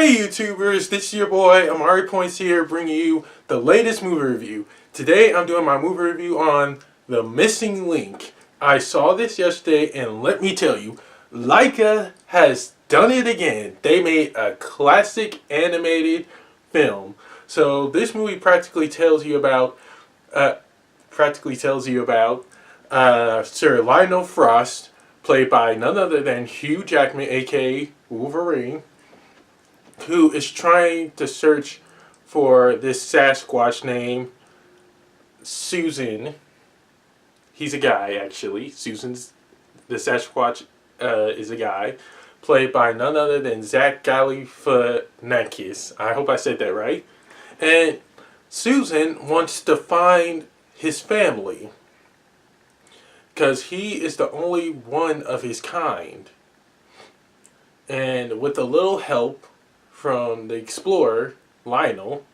Hey YouTubers, this is your boy Amari Points here, bringing you the latest movie review. Today I'm doing my movie review on The Missing Link. I saw this yesterday and let me tell you, Laika has done it again. They made a classic animated film. So this movie practically tells you about Sir Lionel Frost, played by none other than Hugh Jackman, aka Wolverine, who is trying to search for this Sasquatch named Susan. He's a guy, actually. The Sasquatch is a guy, played by none other than Zach Galifianakis. I hope I said that right. And Susan wants to find his family because he is the only one of his kind. And with a little help from the explorer, Lionel,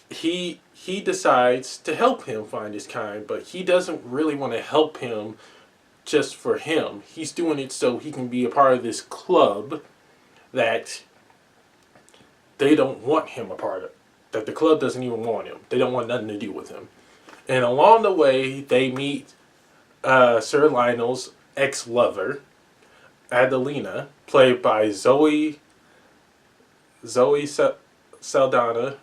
he decides to help him find his kind, but he doesn't really want to help him just for him. He's doing it so he can be a part of this club that they don't want him a part of. That the club doesn't even want him. They don't want nothing to do with him. And along the way, they meet Sir Lionel's ex-lover, Adelina, played by Zoe Saldana.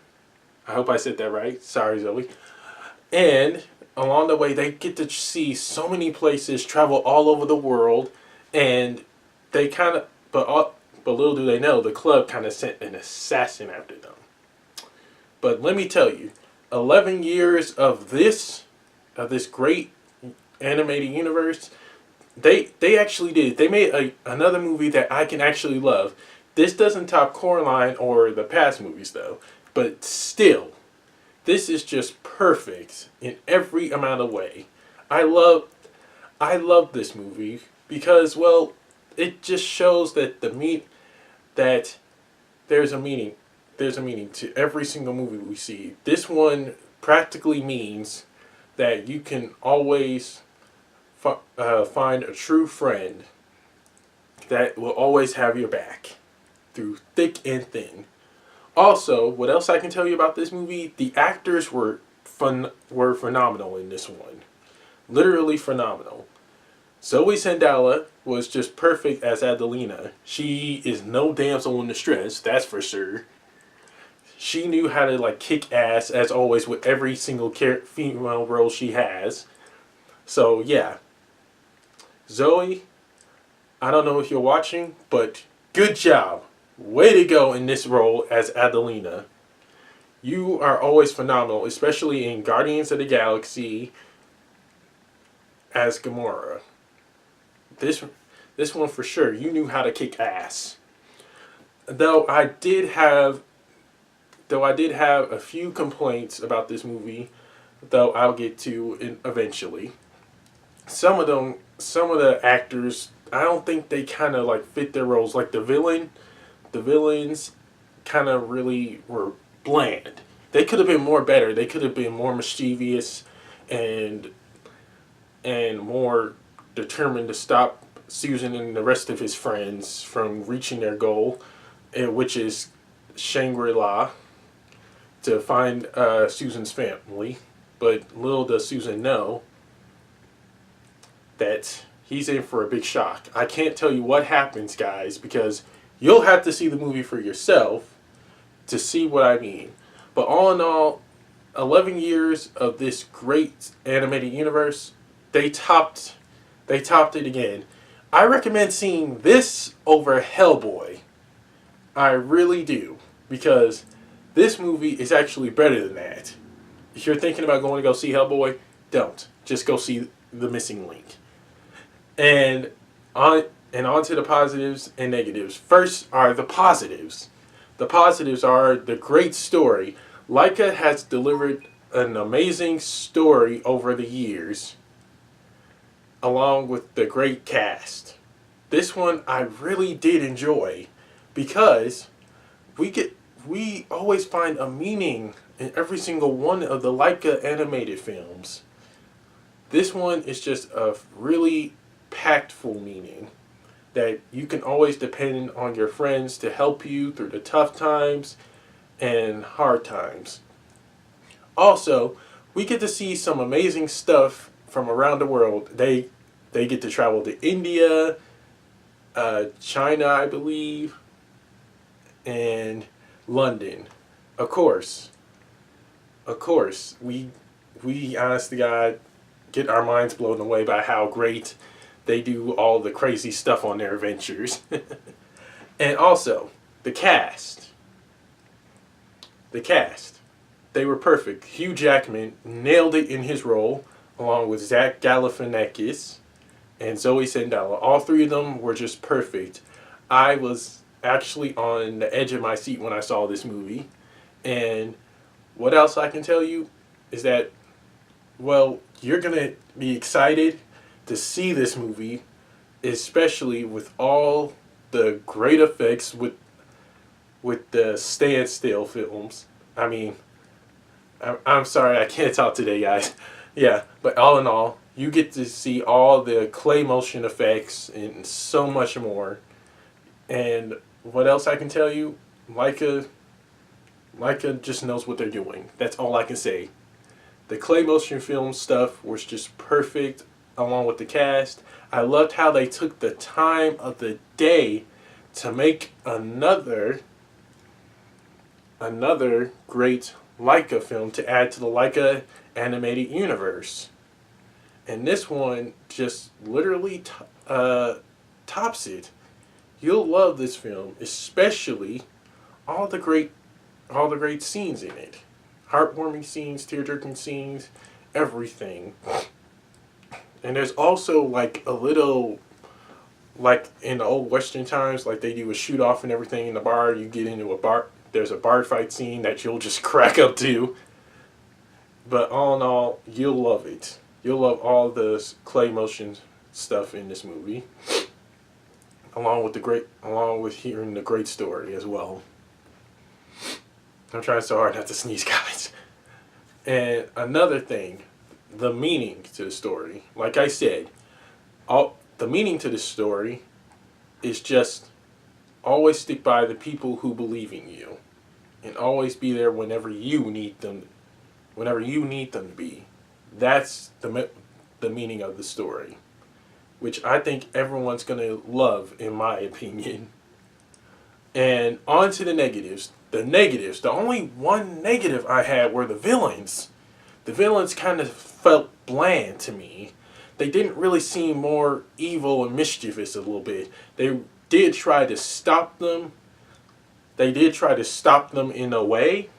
I hope I said that right. Sorry, Zoe. And along the way, they get to see so many places, travel all over the world, and they kind of, but little do they know, the club kind of sent an assassin after them. But let me tell you, 11 years of this great animated universe, they actually did. They made another movie that I can actually love. This doesn't top Coraline or the past movies though, but still, this is just perfect in every amount of way. I love this movie because, well, it just shows that there's a meaning to every single movie we see. This one practically means that you can always find a true friend that will always have your back through thick and thin. Also, what else I can tell you about this movie? The actors were phenomenal in this one. Literally phenomenal. Zoe Saldana was just perfect as Adelina. She is no damsel in distress, that's for sure. She knew how to kick ass, as always, with every single female role she has. So yeah, Zoe, I don't know if you're watching, but good job. Way to go in this role as Adelina. You are always phenomenal, especially in Guardians of the Galaxy as Gamora. This one for sure, you knew how to kick ass. Though I did have a few complaints about this movie, though I'll get to eventually. Some of the actors, I don't think they kind of fit their roles. Like the villains kind of really were bland. They could have been more better. They could have been more mischievous and more determined to stop Susan and the rest of his friends from reaching their goal, which is Shangri-La, to find Susan's family. But little does Susan know that he's in for a big shock. I can't tell you what happens, guys, because you'll have to see the movie for yourself to see what I mean. But all in all, 11 years of this great animated universe, they topped it again. I recommend seeing this over Hellboy. I really do, because this movie is actually better than that. If you're thinking about going to go see Hellboy, don't. Just go see The Missing Link. And on to the positives and negatives. First are the positives. The positives are the great story. Laika has delivered an amazing story over the years, along with the great cast. This one I really did enjoy because we always find a meaning in every single one of the Laika animated films. This one is just a really packed full meaning that you can always depend on your friends to help you through the tough times and hard times. Also, we get to see some amazing stuff from around the world. They get to travel to India, China, I believe, and London. Of course, we honest to God get our minds blown away by how great they do all the crazy stuff on their adventures. And also, the cast. The cast. They were perfect. Hugh Jackman nailed it in his role, along with Zach Galifianakis and Zoe Saldana. All three of them were just perfect. I was actually on the edge of my seat when I saw this movie. And what else I can tell you is that, well, you're going to be excited to see this movie, especially with all the great effects with the standstill films. I mean, I'm sorry I can't talk today, guys. Yeah, but all in all, you get to see all the clay motion effects and so much more. And what else I can tell you? Laika just knows what they're doing. That's all I can say. The clay motion film stuff was just perfect along with the cast. I loved how they took the time of the day to make another great Laika film to add to the Laika animated universe. And this one just literally tops it. You'll love this film, especially all the great scenes in it. Heartwarming scenes, tear-jerking scenes, everything. And there's also like a little, like in the old Western times, like they do a shoot off and everything in the bar. You get into a bar, there's a bar fight scene that you'll just crack up to. But all in all, you'll love it. You'll love all the clay motion stuff in this movie, along with hearing the great story as well. I'm trying so hard not to sneeze, guys. And another thing, the meaning to the story. Like I said, the meaning to the story is just always stick by the people who believe in you, and always be there whenever you need them. Whenever you need them to be. That's the meaning of the story, which I think everyone's gonna love, in my opinion. And on to the negatives. The negatives. The only one negative I had were the villains. The villains kind of felt bland to me. They didn't really seem more evil and mischievous a little bit. They did try to stop them. They did try to stop them in a way.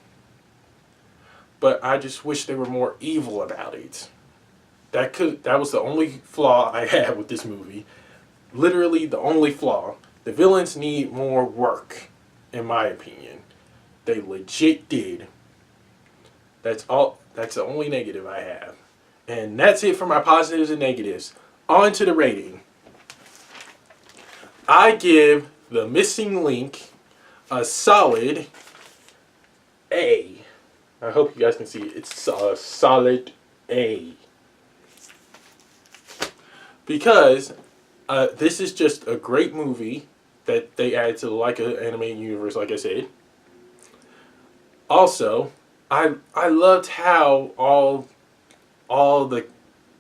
But I just wish they were more evil about it. That was the only flaw I had with this movie. Literally the only flaw. The villains need more work, in my opinion. They legit did. That's all. That's the only negative I have. And that's it for my positives and negatives. On to the rating. I give The Missing Link a solid A. I hope you guys can see it. It's a solid A. Because this is just a great movie that they added to the Laika animated universe, like I said. Also, I loved how all the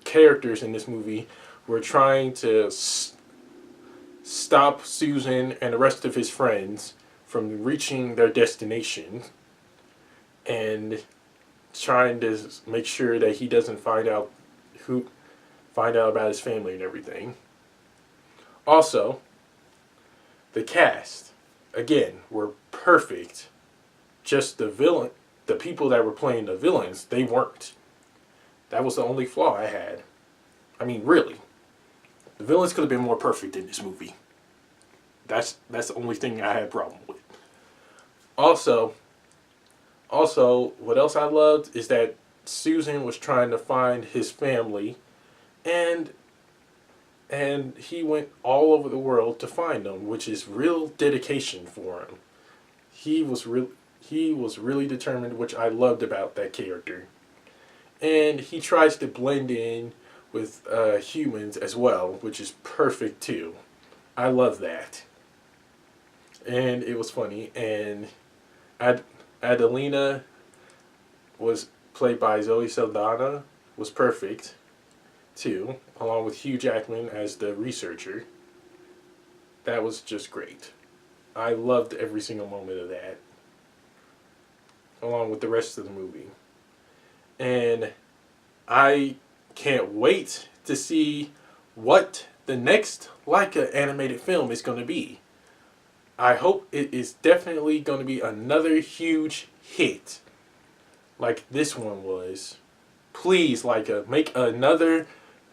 characters in this movie were trying to stop Susan and the rest of his friends from reaching their destination, and trying to make sure that he doesn't find out about his family and everything. Also, the cast, again, were perfect. Just the people that were playing the villains, they weren't. That was the only flaw I had. I mean, really. The villains could have been more perfect in this movie. That's the only thing I had a problem with. Also, what else I loved is that Susan was trying to find his family, and he went all over the world to find them, which is real dedication for him. He was really determined, which I loved about that character. And he tries to blend in with humans as well, which is perfect too. I love that. And it was funny. And Ad- Adelina was played by Zoe Saldana, was perfect too, along with Hugh Jackman as the researcher. That was just great. I loved every single moment of that, along with the rest of the movie. And I can't wait to see what the next Laika animated film is going to be. I hope it is definitely going to be another huge hit like this one was. Please, Laika, make another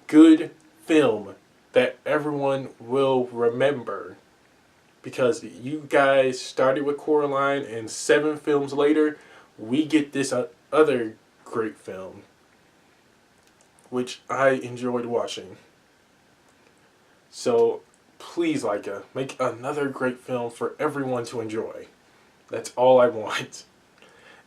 good film that everyone will remember. Because you guys started with Coraline, and 7 films later, we get this other great film, which I enjoyed watching. So, please, Laika, make another great film for everyone to enjoy. That's all I want.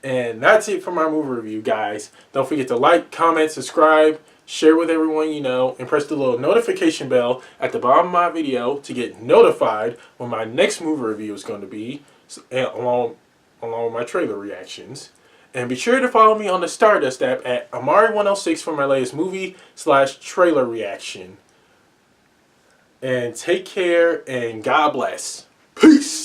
And that's it for my movie review, guys. Don't forget to like, comment, subscribe, share with everyone you know, and press the little notification bell at the bottom of my video to get notified when my next movie review is going to be, along with my trailer reactions. And be sure to follow me on the Stardust app at Amari106 for my latest movie/trailer reaction. And take care, and God bless. Peace!